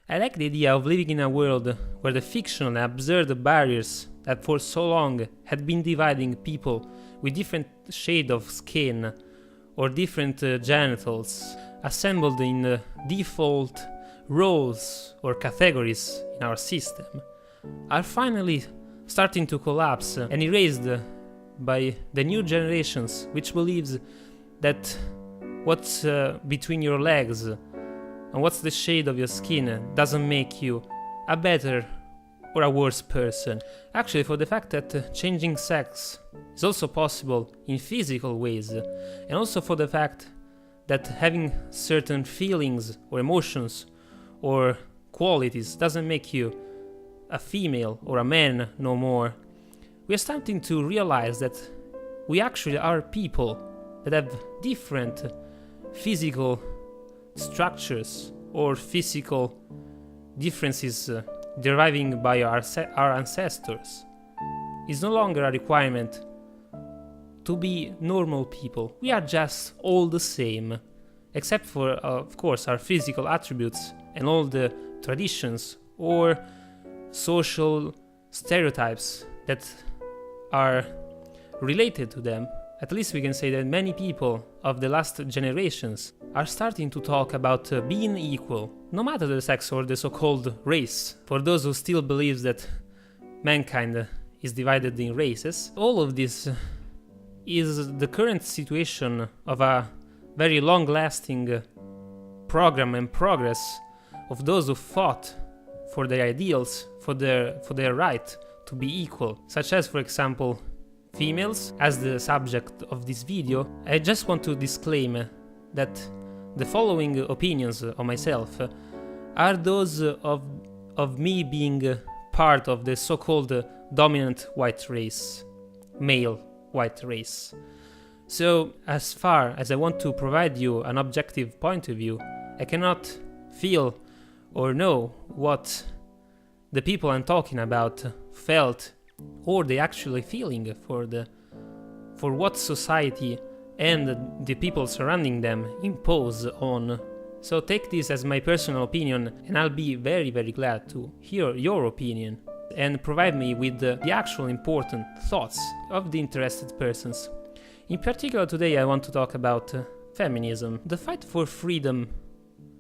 I like the idea of living in a world where the fictional and absurd barriers that for so long had been dividing people with different shade of skin or different genitals assembled in default roles or categories in our system are finally starting to collapse and erased by the new generations, which believes that what's between your legs and what's the shade of your skin doesn't make you a better or a worse person. Actually, for the fact that changing sex is also possible in physical ways, and also for the fact that having certain feelings or emotions or qualities doesn't make you a female or a man no more, we are starting to realize that we actually are people that have different physical structures or physical differences deriving by our ancestors. It's no longer a requirement to be normal people. We are just all the same, except for, of course, our physical attributes and all the traditions or social stereotypes that are related to them. At least we can say that many people of the last generations are starting to talk about being equal, no matter the sex or the so-called race. For those who still believe that mankind is divided in races, all of this is the current situation of a very long-lasting program and progress of those who fought for their ideals, for their right to be equal, such as, for example, females. As the subject of this video, I just want to disclaim that the following opinions of myself are those of me being part of the so-called dominant white race, male white race. So, as far as I want to provide you an objective point of view, I cannot feel or know what the people I'm talking about felt or they actually feeling for what society and the people surrounding them impose on. So take this as my personal opinion, and I'll be very, very glad to hear your opinion and provide me with the actual important thoughts of the interested persons. In particular, today I want to talk about feminism, the fight for freedom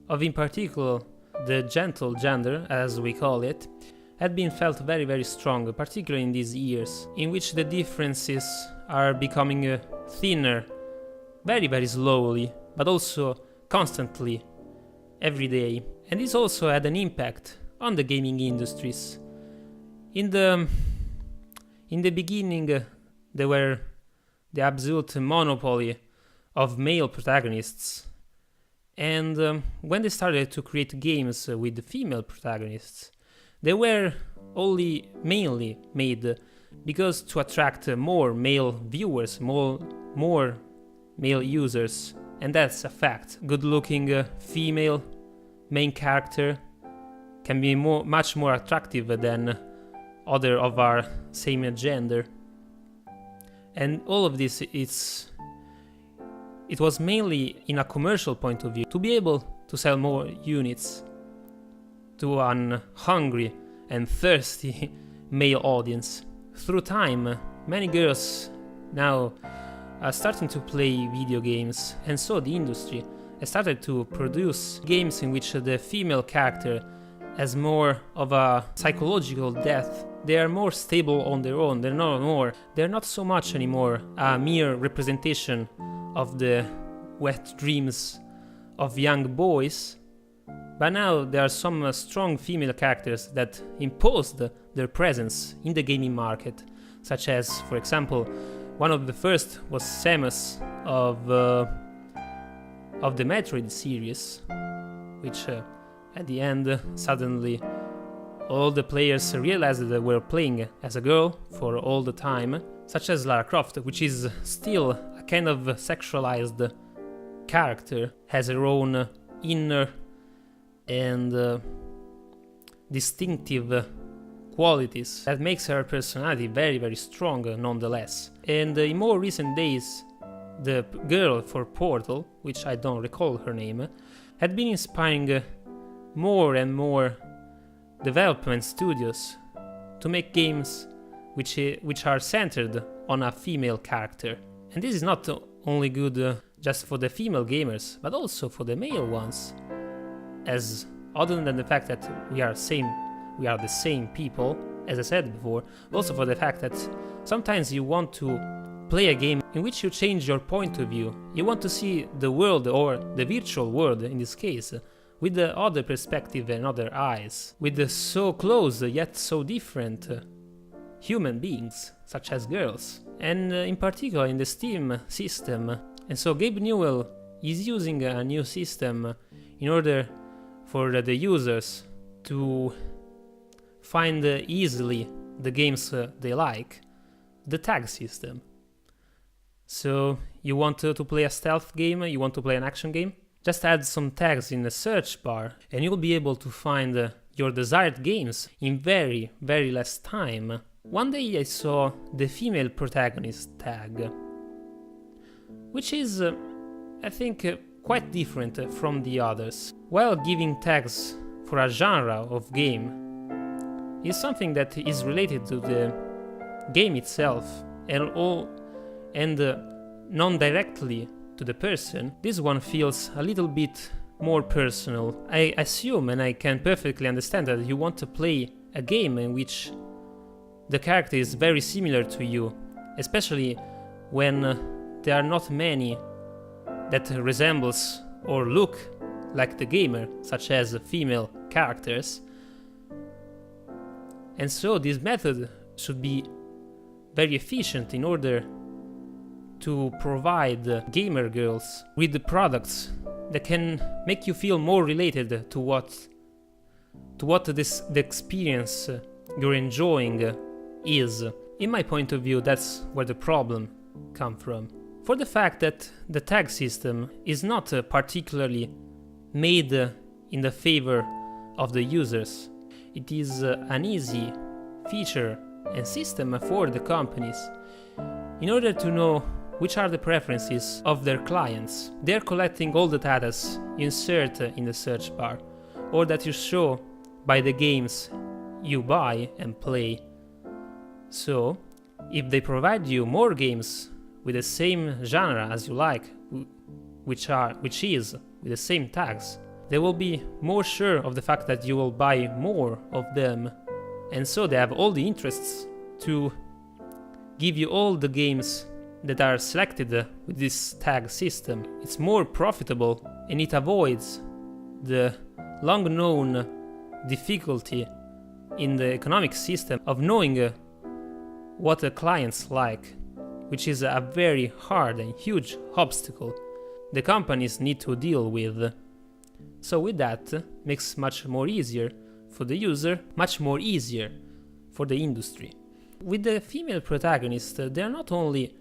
of, in particular, the gentle gender, as we call it, had been felt very, very strong, particularly in these years, in which the differences are becoming thinner, very, very slowly, but also constantly, every day. And this also had an impact on the gaming industries. In the beginning, there were the absolute monopoly of male protagonists, and when they started to create games with female protagonists, they were only mainly made because to attract more male viewers, more male users, and that's a fact. Good-looking female main character can be much more attractive than other of our same gender. And all of this, it was mainly in a commercial point of view, to be able to sell more units to an hungry and thirsty male audience. Through time, many girls now are starting to play video games, and so the industry has started to produce games in which the female character has more of a psychological depth. They are more stable on their own. They're not so much anymore a mere representation of the wet dreams of young boys. But now there are some strong female characters that imposed their presence in the gaming market, such as, for example, one of the first was Samus of the Metroid series, which at the end suddenly all the players realized that they were playing as a girl for all the time, such as Lara Croft, which is still a kind of sexualized character, has her own inner and distinctive qualities that makes her personality very, very strong nonetheless. And in more recent days, the girl for Portal, which I don't recall her name, had been inspiring more and more development studios to make games which are centered on a female character. And this is not only good just for the female gamers, but also for the male ones, as other than the fact that we are the same people, as I said before, also for the fact that sometimes you want to play a game in which you change your point of view. You want to see the world, or the virtual world in this case, with the other perspective and other eyes, with the so close yet so different human beings, such as girls, and in particular in the Steam system. And so Gabe Newell is using a new system in order for the users to find easily the games they like, the tag system. So you want to play a stealth game, you want to play an action game, just add some tags in the search bar and you'll be able to find your desired games in very, very less time. One day I saw the female protagonist tag, which is, I think, quite different from the others. While giving tags for a genre of game is something that is related to the game itself and non-directly to the person, this one feels a little bit more personal. I assume, and I can perfectly understand, that you want to play a game in which the character is very similar to you, especially when there are not many that resembles or look like the gamer, such as female characters. And so this method should be very efficient in order to provide gamer girls with the products that can make you feel more related to what the experience you're enjoying is. In my point of view, that's where the problem comes from. For the fact that the tag system is not particularly made in the favor of the users. It is an easy feature and system for the companies in order to know which are the preferences of their clients. They're collecting all the data you insert in the search bar, or that you show by the games you buy and play. So, if they provide you more games with the same genre as you like, which is with the same tags, they will be more sure of the fact that you will buy more of them, and so they have all the interests to give you all the games that are selected with this tag system. It's more profitable and it avoids the long-known difficulty in the economic system of knowing what the clients like, which is a very hard and huge obstacle the companies need to deal with. So with that, makes much more easier for the user, much more easier for the industry. With the female protagonist, they're not only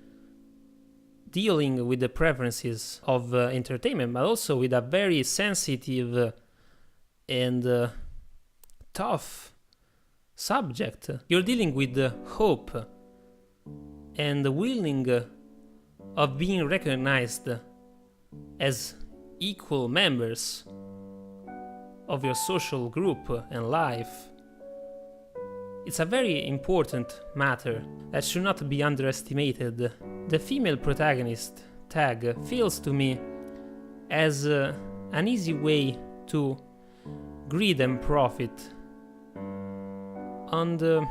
dealing with the preferences of entertainment, but also with a very sensitive and tough subject. You're dealing with the hope and the willing of being recognized as equal members of your social group and life. It's a very important matter that should not be underestimated. The female protagonist tag feels to me as an easy way to greed and profit on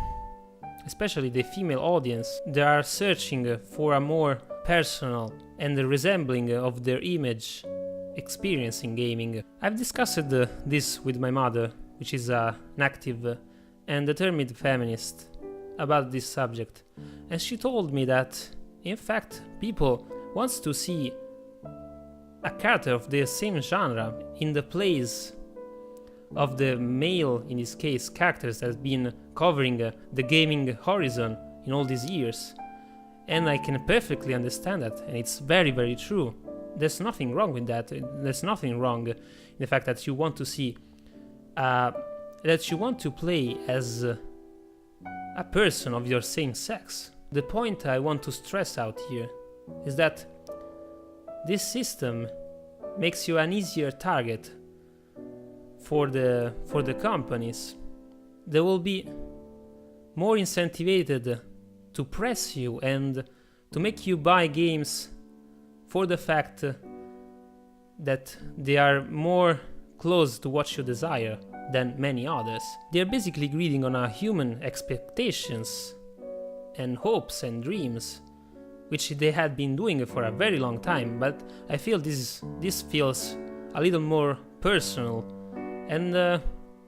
especially the female audience. They are searching for a more personal and resembling of their image experience in gaming. I've discussed this with my mother, which is an active and determined feminist, about this subject, and she told me that in fact people want to see a character of the same genre in the place of the male, in this case, characters that have been covering the gaming horizon in all these years. And I can perfectly understand that, and it's very, very true. There's nothing wrong with that. There's nothing wrong in the fact that you want to see that you want to play as a person of your same sex. The point I want to stress out here is that this system makes you an easier target for the companies. They will be more incentivized to press you and to make you buy games for the fact that they are more close to what you desire than many others. They are basically greeting on our human expectations and hopes and dreams, which they had been doing for a very long time, but I feel this feels a little more personal and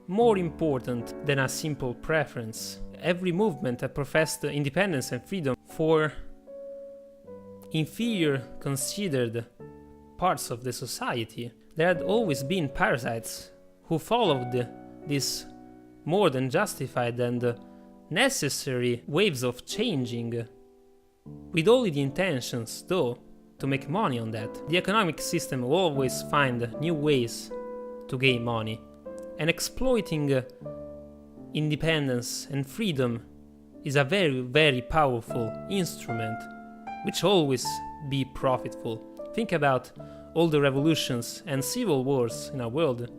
more important than a simple preference. Every movement that professed independence and freedom for inferior considered parts of the society. There had always been parasites who followed this more than justified and necessary waves of changing, with only the intentions, though, to make money on that. The economic system will always find new ways to gain money, and exploiting independence and freedom is a very, very powerful instrument, which always be profitable. Think about all the revolutions and civil wars in our world.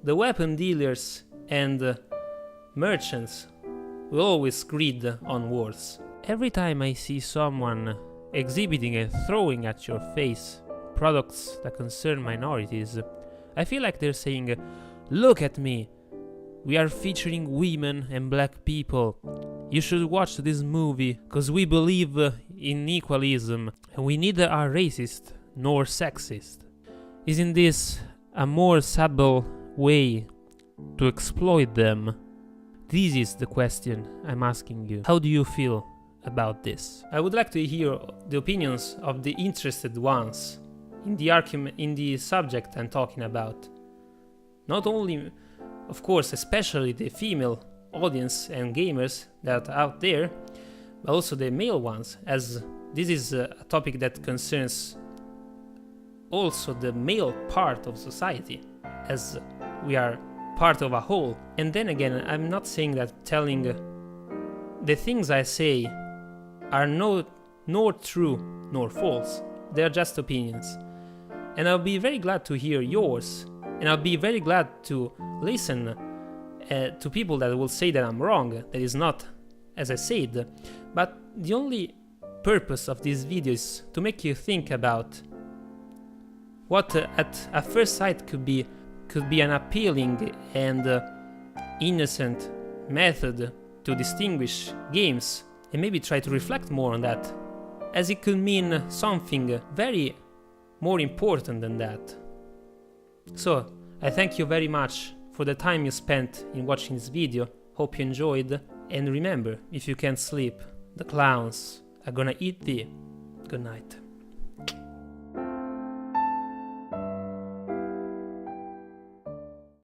The weapon dealers and merchants will always greed on wars. Every time I see someone exhibiting and throwing at your face products that concern minorities, I feel like they're saying, "Look at me, we are featuring women and black people. You should watch this movie, cause we believe in equalism, and we neither are racist nor sexist." Isn't this a more subtle way to exploit them? This is the question I'm asking you. How do you feel about this? I would like to hear the opinions of the interested ones in the argument, in the subject I'm talking about. Not only, of course, especially the female audience and gamers that are out there, but also the male ones, as this is a topic that concerns also the male part of society, as we are part of a whole. And then again, I'm not saying that telling the things I say are nor true nor false. They are just opinions. And I'll be very glad to hear yours, and I'll be very glad to listen to people that will say that I'm wrong, that is not as I said. But the only purpose of this video is to make you think about what at first sight could be an appealing and innocent method to distinguish games, and maybe try to reflect more on that, as it could mean something very more important than that. So, I thank you very much for the time you spent in watching this video. Hope you enjoyed, and remember, if you can't sleep, the clowns are gonna eat thee. Good night.